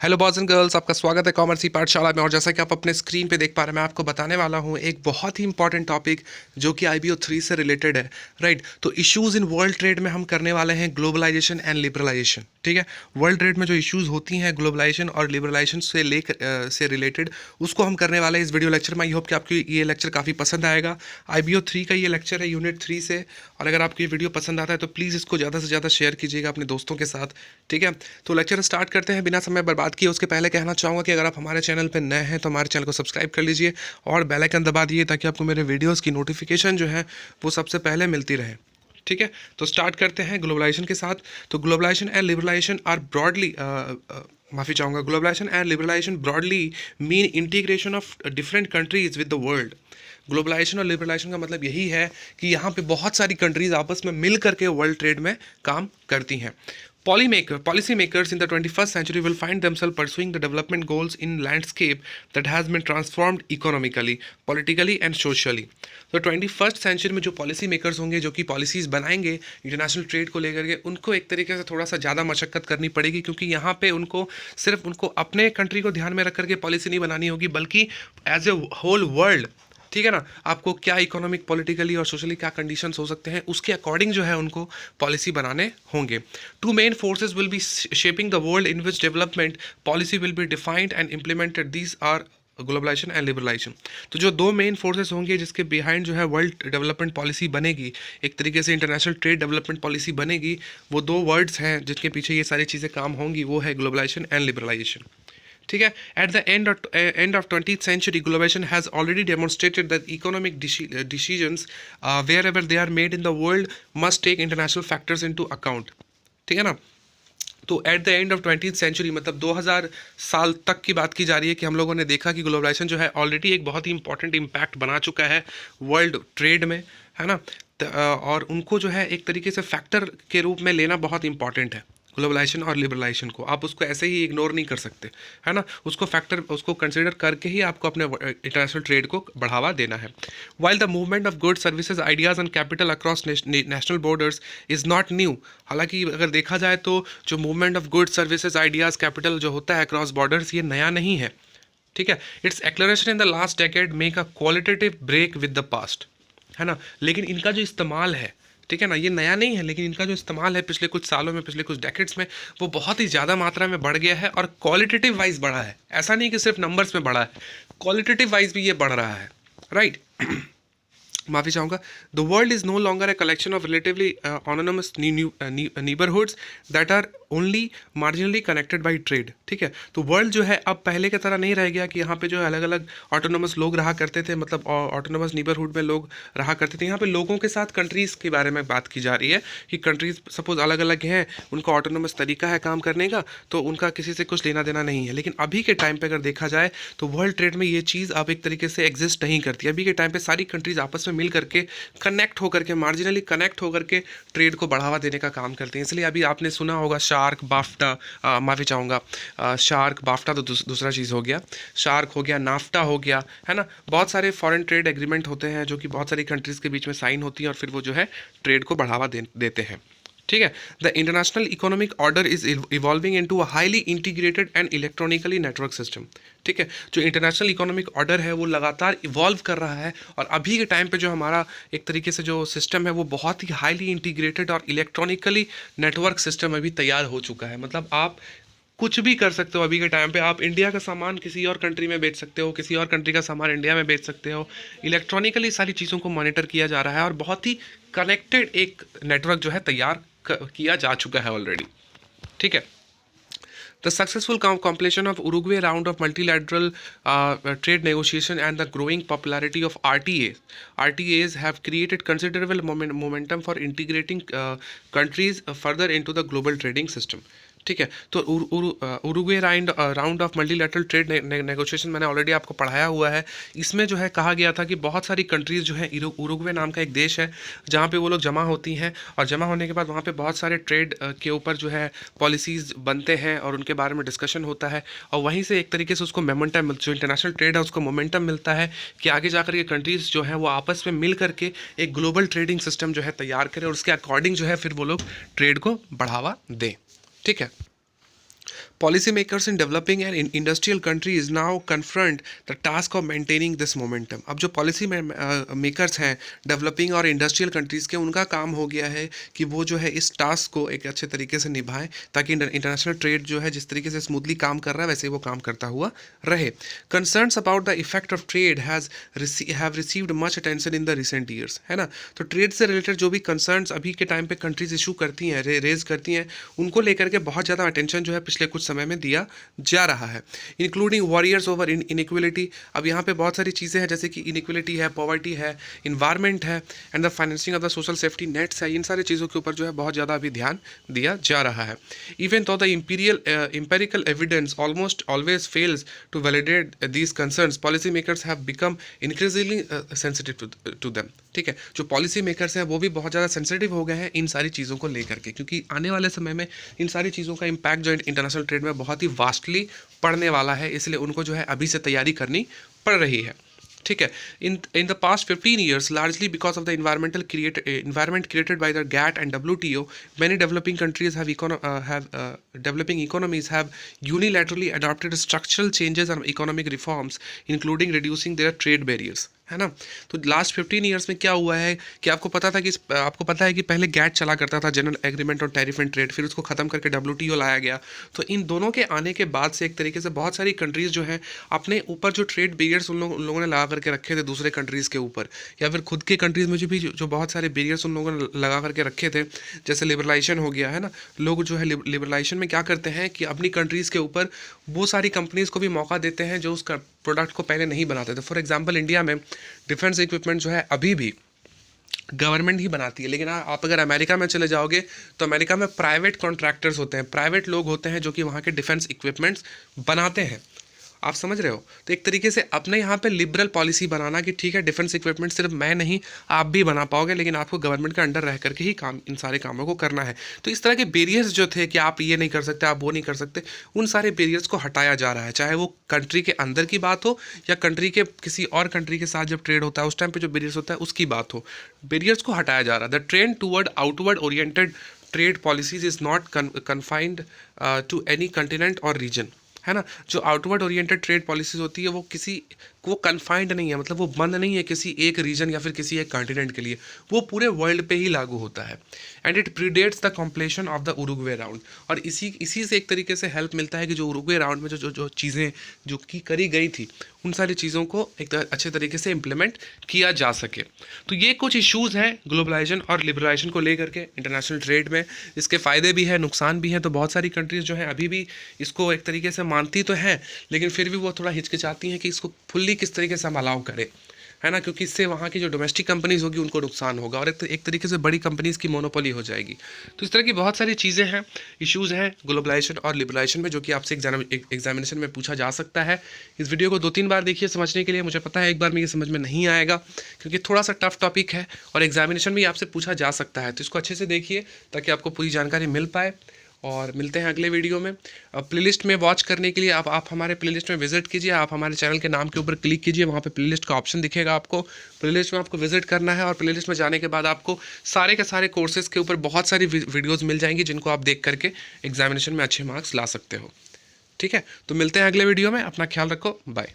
Hello boys and girls, आपका स्वागत है कॉमर्स की पाठशाला में। और जैसा कि आप अपने स्क्रीन पे देख पा रहे हैं, मैं आपको बताने वाला हूँ एक बहुत ही इंपॉर्टेंट टॉपिक जो कि IBO 3 से रिलेटेड है। राइट, तो इश्यूज़ इन वर्ल्ड ट्रेड में हम करने वाले हैं ग्लोबलाइजेशन एंड लिबरलाइजेशन। ठीक है, वर्ल्ड ट्रेड में जो इश्यूज़ होती हैं ग्लोबलाइजेशन और लिबरलाइजेशन से रिलेटेड, उसको हम करने वाले हैं इस वीडियो लेक्चर में। आई होप कि आपको ये लेक्चर काफ़ी पसंद आएगा। IBO 3 का ये लेक्चर है यूनिट 3 से। और अगर आपको ये वीडियो पसंद आता है तो प्लीज़ इसको ज़्यादा से ज़्यादा शेयर कीजिएगा अपने दोस्तों के साथ। ठीक है, तो लेक्चर स्टार्ट करते हैं बिना समय बर्बाद किए। उसके पहले कहना चाहूँगा कि अगर आप हमारे चैनल पर नए हैं तो हमारे चैनल को सब्सक्राइब कर लीजिए और बेल आइकन दबा दिए ताकि आपको मेरे वीडियोस की नोटिफिकेशन जो है वो सबसे पहले मिलती रहे। ठीक है, तो स्टार्ट करते हैं ग्लोबलाइजेशन के साथ। तो globalisation and liberalisation are broadly माफ़ी चाहूँगा, globalisation and liberalisation broadly mean integration of different countries with the world. Globalisation और लिबरलाइजेशन का मतलब यही है कि यहाँ पे बहुत सारी कंट्रीज आपस में मिल करके वर्ल्ड ट्रेड में काम करती हैं। Policy makers in the 21st century will find themselves pursuing the development goals in landscape that has been transformed economically, politically and socially. तो 21st सेंचुरी में जो पॉलिसी मेकर्स होंगे, जो कि पॉलिसीज़ बनाएंगे इंटरनेशनल ट्रेड को लेकर के, उनको एक तरीके से थोड़ा सा ज़्यादा मशक्कत करनी पड़ेगी, क्योंकि यहाँ पे उनको सिर्फ उनको अपने कंट्री को ध्यान में रख करके पॉलिसी नहीं बनानी होगी, बल्कि एज ए होल वर्ल्ड, ठीक है ना, आपको क्या इकोनॉमिक, पॉलिटिकली और सोशली क्या कंडीशंस हो सकते हैं, उसके अकॉर्डिंग जो है उनको पॉलिसी बनाने होंगे। Two main forces will be shaping the world in which development policy will be defined and implemented. These are globalisation and liberalisation. तो जो दो मेन फोर्सेस होंगे जिसके बिहाइंड जो है वर्ल्ड डेवलपमेंट पॉलिसी बनेगी, एक तरीके से इंटरनेशनल ट्रेड डेवलपमेंट पॉलिसी बनेगी, वो दो वर्ड्स हैं जिनके पीछे ये सारी चीज़ें काम होंगी, वो है ग्लोबलाइजेशन एंड लिबरलाइजेशन। ठीक है, at the end of 20th century, globalization has already demonstrated that economic decisions wherever they are made in the world must take international factors into account. ठीक है ना, तो eight the end of 20th century मतलब 2000 साल तक की बात की जा रही है कि हम लोगों ने देखा कि ग्लोबलाइजेशन जो है ऑलरेडी एक बहुत ही इंपॉर्टेंट इम्पैक्ट बना चुका है वर्ल्ड ट्रेड में, है ना। और उनको जो है एक तरीके से फैक्टर के रूप में लेना बहुत इंपॉर्टेंट है। ग्लोबलाइजेशन और लिबरलाइजेशन को आप उसको ऐसे ही इग्नोर नहीं कर सकते, है ना। उसको फैक्टर, उसको कंसिडर करके ही आपको अपने इंटरनेशनल ट्रेड को बढ़ावा देना है। While the movement of goods, services, ideas and capital across national borders is not new. हालांकि अगर देखा जाए तो जो movement of goods, services, ideas, capital जो होता है अक्रॉस बॉर्डर्स, ये नया नहीं है। ठीक है, its acceleration in the last decade make a qualitative break with the past, है ना। लेकिन इनका जो इस्तेमाल है, ठीक है ना, ये नया नहीं है, लेकिन इनका जो इस्तेमाल है पिछले कुछ सालों में, पिछले कुछ डेकेड्स में, वो बहुत ही ज़्यादा मात्रा में बढ़ गया है और क्वालिटेटिव वाइज बढ़ा है। ऐसा नहीं कि सिर्फ नंबर्स में बढ़ा है, क्वालिटेटिव वाइज भी ये बढ़ रहा है। राइट माफ़ी चाहूँगा। The world is no longer a collection of relatively autonomous neighbourhoods that are only marginally connected by trade. ठीक है, तो वर्ल्ड जो है अब पहले की तरह नहीं रह गया कि यहाँ पे जो है अलग अलग ऑटोनोमस लोग रहा करते थे, मतलब ऑटोनोमस नीबरहुड में लोग रहा करते थे। यहाँ पे लोगों के साथ कंट्रीज़ के बारे में बात की जा रही है कि कंट्रीज़ सपोज अलग अलग हैं, उनका ऑटोनोमस तरीका है काम करने का, तो उनका किसी से कुछ लेना देना नहीं है। लेकिन अभी के टाइम पर अगर देखा जाए तो वर्ल्ड ट्रेड में ये चीज़ अब एक तरीके से एग्जिस्ट नहीं करती। अभी के टाइम पर सारी कंट्रीज़ आपस में मिल करके, कनेक्ट होकर के, मार्जिनली कनेक्ट होकर के ट्रेड को बढ़ावा देने का काम करते हैं। इसलिए अभी आपने सुना होगा शार्क, बाफ्टा, माफ़ी चाहूँगा, शार्क, बाफ्टा तो दूसरा चीज़ हो गया, शार्क हो गया, नाफ्टा हो गया, है ना। बहुत सारे फॉरेन ट्रेड एग्रीमेंट होते हैं जो कि बहुत सारी कंट्रीज़ के बीच में साइन होती हैं और फिर वो जो है ट्रेड को बढ़ावा देते हैं। ठीक है, the international economic order is evolving into a highly integrated and electronically network system. ठीक है, जो इंटरनेशनल इकोनॉमिक ऑर्डर है वो लगातार इवॉल्व कर रहा है और अभी के टाइम पे जो हमारा एक तरीके से जो सिस्टम है वो बहुत ही हाईली इंटीग्रेटेड और इलेक्ट्रॉनिकली नेटवर्क सिस्टम अभी तैयार हो चुका है। मतलब आप कुछ भी कर सकते हो अभी के टाइम पे। आप इंडिया का सामान किसी और कंट्री में बेच सकते हो, किसी और कंट्री का सामान इंडिया में बेच सकते हो। इलेक्ट्रॉनिकली सारी चीज़ों को मॉनिटर किया जा रहा है और बहुत ही कनेक्टेड एक नेटवर्क जो है तैयार किया जा चुका है ऑलरेडी। ठीक है, the successful completion of Uruguay round of multilateral trade negotiation and the growing popularity of RTAs have created considerable momentum for integrating countries further into the global trading system. ठीक है, तो Uruguay round of multilateral trade negotiation मैंने already आपको पढ़ाया हुआ है। इसमें जो है कहा गया था कि बहुत सारी कंट्रीज़ जो है, उरुग्वे नाम का एक देश है जहाँ पे वो लोग जमा होती हैं और जमा होने के बाद वहाँ पे बहुत सारे ट्रेड के ऊपर जो है पॉलिसीज़ बनते हैं और उनके बारे में डिस्कशन होता है और वहीं से एक तरीके से उसको मोमेंटम, जो इंटरनेशनल ट्रेड है उसको मोमेंटम मिलता है कि आगे जाकर के कंट्रीज़ जो है वो आपस में मिल करके एक ग्लोबल ट्रेडिंग सिस्टम जो है तैयार करें और उसके अकॉर्डिंग जो है फिर वो लोग ट्रेड को बढ़ावा दें। ठीक है, Policy makers in developing and in industrial countries now confront the task of maintaining this momentum. अब जो पॉलिसी मेकर्स हैं डेवलपिंग और इंडस्ट्रियल कंट्रीज़ के, उनका काम हो गया है कि वो जो है इस टास्क को एक अच्छे तरीके से निभाएं ताकि इंटरनेशनल ट्रेड जो है जिस तरीके से स्मूथली काम कर रहा है वैसे ही वो काम करता हुआ रहे. Concerns about the effect of trade have received much attention in the recent years, है ना. तो ट्रेड से रिलेटेड जो भी कंसर्न्स अभी के टाइम पे कंट्रीज इशू करती हैं, रेज करती हैं, उनको लेकर के बहुत ज़्यादा अटेंशन जो है पिछले कुछ समय में दिया जा रहा है. Including warriors over inequality. अब यहाँ पे बहुत सारी चीज़ें हैं जैसे कि इनइक्वलिटी है, पॉवर्टी है, इन्वायरमेंट है and the financing of the social safety nets है. इन सारी चीज़ों के ऊपर जो है बहुत ज़्यादा अभी ध्यान दिया जा रहा है. इवन तो the empirical evidence almost always fails to validate these concerns, policy makers have become increasingly sensitive to them. ठीक है, जो पॉलिसी मेकर्स हैं वो भी बहुत ज़्यादा सेंसिटिव हो गए हैं इन सारी चीज़ों को लेकर के, क्योंकि आने वाले समय में इन सारी चीज़ों का इम्पैक्ट जो इंटरनेशनल ट्रेड में बहुत ही वास्टली पड़ने वाला है, इसलिए उनको जो है अभी से तैयारी करनी पड़ रही है. ठीक है. In the past 15 years, largely because of the environment created by the GATT and WTO, many developing countries developing economies have unilaterally adopted structural changes and economic reforms, including reducing their trade barriers. है ना. तो last 15 years में क्या हुआ है कि आपको पता है कि पहले गैट चला करता था, general agreement on tariff and trade, फिर उसको ख़त्म करके WTO लाया गया. तो इन दोनों के आने के बाद से एक तरीके से बहुत सारी कंट्रीज़ जो हैं अपने ऊपर जो ट्रेड बैरियर्स उन लोगों ने लगा करके रखे थे दूसरे कंट्रीज़ के ऊपर, या फिर खुद के कंट्रीज़ में भी जो बहुत सारे बैरियर्स उन लोगों ने लगा करके रखे थे, जैसे लिबरलाइजेशन हो गया, है ना. लोग जो है लिबरलाइजेशन में क्या करते हैं कि अपनी कंट्रीज़ के ऊपर वो सारी कंपनीज़ को भी मौका देते हैं जो उसका प्रोडक्ट को पहले नहीं बनाते थे. फॉर एग्जांपल इंडिया में डिफेंस इक्विपमेंट जो है अभी भी गवर्नमेंट ही बनाती है, लेकिन आप अगर अमेरिका में चले जाओगे तो अमेरिका में प्राइवेट कॉन्ट्रैक्टर्स होते हैं, प्राइवेट लोग होते हैं जो कि वहाँ के डिफेंस इक्विपमेंट्स बनाते हैं. आप समझ रहे हो. तो एक तरीके से अपने यहाँ पे लिबरल पॉलिसी बनाना कि ठीक है डिफेंस इक्विपमेंट सिर्फ मैं नहीं आप भी बना पाओगे, लेकिन आपको गवर्नमेंट के अंडर रह करके ही काम इन सारे कामों को करना है. तो इस तरह के बैरियर्स जो थे कि आप ये नहीं कर सकते, आप वो नहीं कर सकते, उन सारे बैरियर्स को हटाया जा रहा है. चाहे वो कंट्री के अंदर की बात हो या कंट्री के किसी और कंट्री के साथ जब ट्रेड होता है उस टाइम पर जो बैरियर्स होता है उसकी बात हो, बैरियर्स को हटाया जा रहा है. The trend toward outward oriented trade policies is not confined to any continent or region, है ना. जो आउटवर्ड ओरिएंटेड ट्रेड पॉलिसीज होती है वो कन्फाइंड नहीं है, मतलब वो बंद नहीं है किसी एक रीजन या फिर किसी एक कॉन्टिनेंट के लिए, वो पूरे वर्ल्ड पे ही लागू होता है. And it predates the completion of the Uruguay round. और इसी से एक तरीके से हेल्प मिलता है कि जो उरुग्वे राउंड में जो चीज़ें जो की करी गई थी उन सारी चीज़ों को एक अच्छे तरीके से इम्प्लीमेंट किया जा सके. तो ये कुछ इश्यूज़ हैं ग्लोबलाइजेशन और लिबरलाइजेशन को लेकर के इंटरनेशनल ट्रेड में. इसके फ़ायदे भी हैं, नुकसान भी हैं. तो बहुत सारी कंट्रीज़ जो हैं अभी भी इसको एक तरीके से मानती तो हैं, लेकिन फिर भी वो थोड़ा हिचकिचाती हैं कि इसको फुल्ली किस तरीके से हम अलाउ करें, है ना, क्योंकि इससे वहाँ की जो डोमेस्टिक कंपनीज़ होगी उनको नुकसान होगा और एक तरीके से बड़ी कंपनीज़ की मोनोपोली हो जाएगी. तो इस तरह की बहुत सारी चीज़ें हैं, इश्यूज़ हैं ग्लोबलाइजेशन और लिबरलाइजेशन में, जो कि आपसे एग्जामिनेशन में पूछा जा सकता है. इस वीडियो को 2-3 बार देखिए समझने के लिए. मुझे पता है एक बार में ये समझ में नहीं आएगा क्योंकि थोड़ा सा टफ टॉपिक है और एग्जामिनेशन में आपसे पूछा जा सकता है. तो इसको अच्छे से देखिए ताकि आपको पूरी जानकारी मिल पाए. और मिलते हैं अगले वीडियो में. प्लेलिस्ट में वॉच करने के लिए आप हमारे प्लेलिस्ट में विजिट कीजिए. आप हमारे चैनल के नाम के ऊपर क्लिक कीजिए, वहाँ पे प्लेलिस्ट का ऑप्शन दिखेगा आपको. प्लेलिस्ट में आपको विजिट करना है और प्लेलिस्ट में जाने के बाद आपको सारे के सारे कोर्सेज़ के ऊपर बहुत सारी वीडियोज़ मिल जाएंगी जिनको आप देख करके एग्जामिनेशन में अच्छे मार्क्स ला सकते हो. ठीक है, तो मिलते हैं अगले वीडियो में. अपना ख्याल रखो. बाय.